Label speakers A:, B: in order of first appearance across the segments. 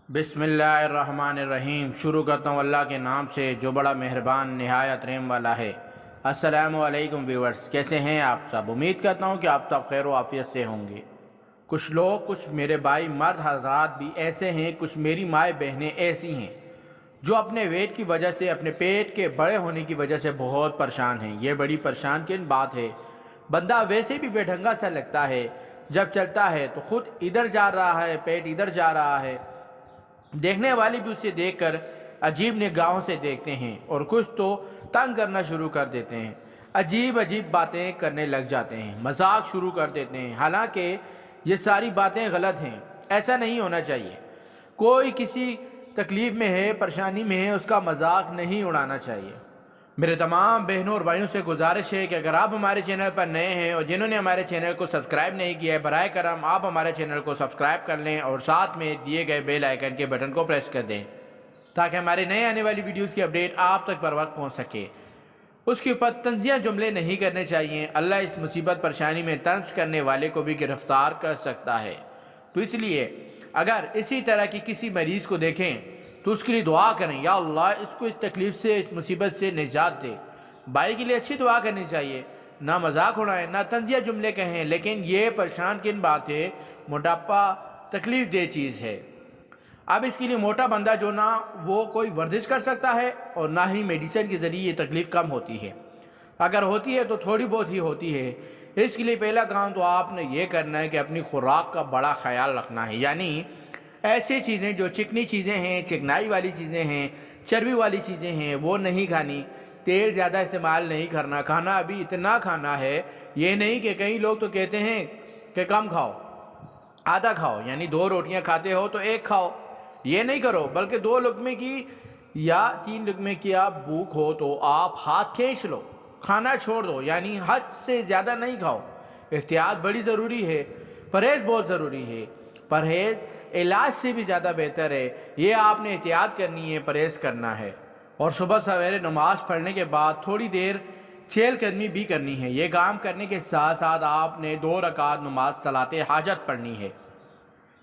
A: बिस्मिल्लाहिर्रहमानिर्रहीम। शुरू करता हूँ अल्लाह के नाम से जो बड़ा मेहरबान नहायत रहम वाला है। अस्सलामु अलैकुम व्यूअर्स, कैसे हैं आप सब? उम्मीद करता हूँ कि आप सब खैर व आफियत से होंगे। कुछ लोग, कुछ मेरे भाई मर्द हज़रात भी ऐसे हैं, कुछ मेरी माएँ बहनें ऐसी हैं जो अपने वेट की वजह से, अपने पेट के बड़े होने की वजह से बहुत परेशान हैं। ये बड़ी परेशान किन बात है। बंदा वैसे भी बेढंगा सा लगता है, जब चलता है तो खुद इधर जा रहा है, पेट इधर जा रहा है। देखने वाले भी उसे देखकर अजीब निगाहों से देखते हैं और कुछ तो तंग करना शुरू कर देते हैं। अजीब अजीब बातें करने लग जाते हैं, मजाक शुरू कर देते हैं। हालांकि ये सारी बातें गलत हैं, ऐसा नहीं होना चाहिए। कोई किसी तकलीफ में है, परेशानी में है, उसका मजाक नहीं उड़ाना चाहिए। मेरे तमाम बहनों और भाइयों से गुजारिश है कि अगर आप हमारे चैनल पर नए हैं और जिन्होंने हमारे चैनल को सब्सक्राइब नहीं किया है, बराए करम आप हमारे चैनल को सब्सक्राइब कर लें और साथ में दिए गए बेल आइकन के बटन को प्रेस कर दें ताकि हमारे नए आने वाली वीडियोस की अपडेट आप तक बर वक्त पहुँच सके। उसके ऊपर तंजिया जुमले नहीं करने चाहिए। अल्लाह इस मुसीबत परेशानी में तंज करने वाले को भी गिरफ्तार कर सकता है। तो इसलिए अगर इसी तरह की किसी मरीज़ को देखें तो उसके लिए दुआ करें, या अल्लाह इसको इस तकलीफ़ से, इस मुसीबत से निजात दे। भाई के लिए अच्छी दुआ करनी चाहिए, ना मजाक उड़ाएं, ना तंजिया जुमले कहें। लेकिन ये परेशान किन बात है, मोटापा तकलीफ़ दे चीज़ है। अब इसके लिए मोटा बंदा जो ना वो कोई वर्जिश कर सकता है और ना ही मेडिसिन के ज़रिए ये तकलीफ़ कम होती है। अगर होती है तो थोड़ी बहुत ही होती है। इसके लिए पहला काम तो आपने ये करना है कि अपनी खुराक का बड़ा ख्याल रखना है। यानी ऐसी चीज़ें जो चिकनी चीज़ें हैं, चिकनाई वाली चीज़ें हैं, चर्बी वाली चीज़ें हैं, वो नहीं खानी। तेल ज़्यादा इस्तेमाल नहीं करना। खाना अभी इतना खाना है, ये नहीं कि कई लोग तो कहते हैं कि कम खाओ, आधा खाओ। यानी 2 रोटियां खाते हो तो 1 खाओ, ये नहीं करो, बल्कि 2 लुक़मे की या 3 लुक़मे की आप भूख हो तो आप हाथ खींच लो, खाना छोड़ दो। यानी हद से ज़्यादा नहीं खाओ। एहतियात बड़ी ज़रूरी है, परहेज़ बहुत ज़रूरी है। परहेज़ इलाज से भी ज़्यादा बेहतर है। ये आपने एहतियात करनी है, परहेज़ करना है। और सुबह सवेरे नमाज पढ़ने के बाद थोड़ी देर चहलकदमी भी करनी है। ये काम करने के साथ साथ आपने 2 रकात नमाज सलाते हाजत पढ़नी है।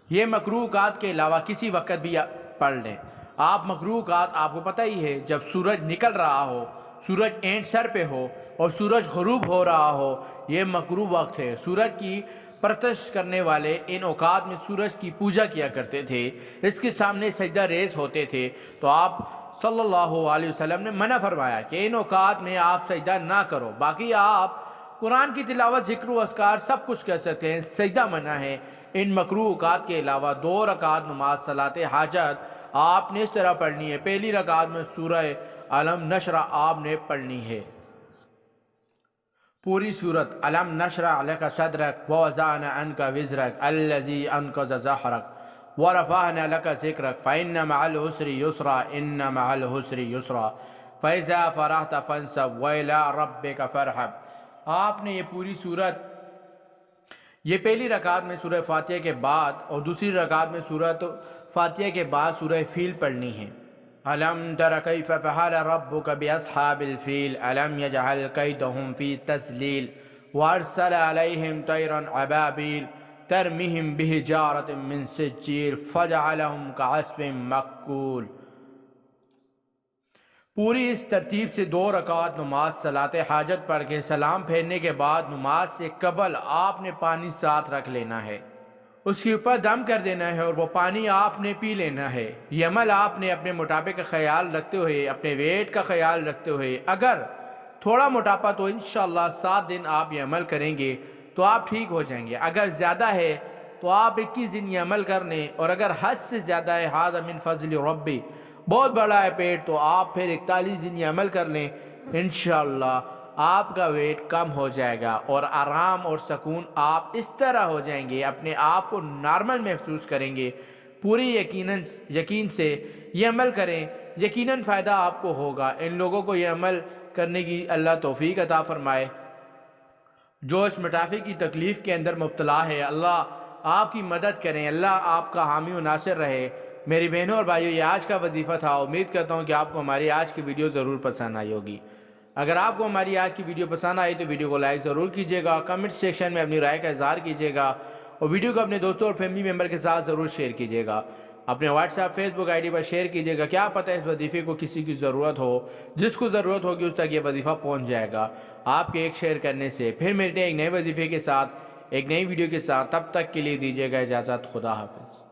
A: ये मकरूकात के अलावा किसी वक्त भी पढ़ लें आप। मकरूकात आपको पता ही है, जब सूरज निकल रहा हो, सूरज एंड सर पे हो और सूरज ग़ुरूब हो रहा हो, ये मकरू वक्त है। सूरज की परतश करने वाले इन औकात में सूरज की पूजा किया करते थे, इसके सामने सजदा रेज़ होते थे। तो आप सल्लल्लाहु अलैहि वसल्लम ने मना फरमाया कि इन औकात में आप सजदा ना करो। बाकी आप कुरान की तिलावत, ज़िक्र व अस्कार सब कुछ कर सकते हैं, सजदा मना है। इन मकरू औकात के अलावा 2 रकात नमाज सलाते हाजत आपने इस तरह पढ़नी है। पहली रकात में सूरह अलम नशरा आपने पढ़नी है, पूरी सूरत। अलम नशरा लका सदरक व वज़अना अन्का विज़रक अल्लज़ी अन्क़ज़ ज़हरक व रफ़अना लका ज़िक्रक फ़इन्न मअल उस्रि युस्रा इन्न मअल उस्रि युस्रा फ़इज़ा फ़रग़्त फ़ंसब व इला रब्बिका फ़रग़ब। आपने ये पूरी सूरत, ये पहली रकात में सूरह फातिहा के बाद और दूसरी रकात में सूरत फातिहा के बाद सूरह फील पढ़नी है। अलम तर कैफ़ फ़अल रब्बुक बिअस्हाबिल फ़ील अलम यजअल कैदहुम फ़ी तज़लील व अरसल अलैहिम तैरन अबाबील तरमीहिम बिहिजारतिन मिन सिज्जील फ़जअलहुम कअस्फ़िन मअकूल। पूरी इस तरतीब से 2 रकात नमाज सलाते हाजत पढ़ के सलाम फेरने के बाद नमाज से कबल आपने पानी साथ रख लेना है, उसके ऊपर दम कर देना है और वो पानी आपने पी लेना है। ये अमल आपने अपने मोटापे का ख्याल रखते हुए, अपने वेट का ख्याल रखते हुए, अगर थोड़ा मोटापा तो इंशाअल्लाह 7 दिन आप ये अमल करेंगे तो आप ठीक हो जाएंगे। अगर ज़्यादा है तो आप 21 दिन ये अमल कर लें, और अगर हद से ज़्यादा है, हाज़ा मिन फ़ज़्लि रब्बी, बहुत बड़ा है पेट, तो आप फिर 41 दिन ये अमल कर लें। इंशाअल्लाह आपका वेट कम हो जाएगा और आराम और सुकून आप इस तरह हो जाएंगे, अपने आप को नॉर्मल महसूस करेंगे। पूरी यकीन से ये अमल करें, यकीनन फ़ायदा आपको होगा। इन लोगों को ये अमल करने की अल्लाह तौफीक अता फ़रमाए जो इस मोटापे की तकलीफ़ के अंदर मुब्तला है। अल्लाह आपकी मदद करें, अल्लाह आपका हामी व नासिर रहे। मेरी बहनों और भाइयों, ये आज का वजीफ़ा था। उम्मीद करता हूँ कि आपको हमारी आज की वीडियो ज़रूर पसंद आई होगी। अगर आपको हमारी आज की वीडियो पसंद आई तो वीडियो को लाइक ज़रूर कीजिएगा, कमेंट सेक्शन में अपनी राय का इज़हार कीजिएगा और वीडियो को अपने दोस्तों और फैमिली मेम्बर के साथ ज़रूर शेयर कीजिएगा। اپنے WhatsApp Facebook I D پر شیئر کیجیے گا، کیا پتہ اس وظیفے کو کسی کی ضرورت ہو، جس کو ضرورت ہوگی اس تک یہ وظیفہ پہنچ جائے گا آپ کے ایک شیئر کرنے سے۔ پھر ملتے ہیں ایک نئے وظیفے کے ساتھ، ایک نئی ویڈیو کے ساتھ، تب تک کے لیے دیجیے گا اجازت، خدا حافظ۔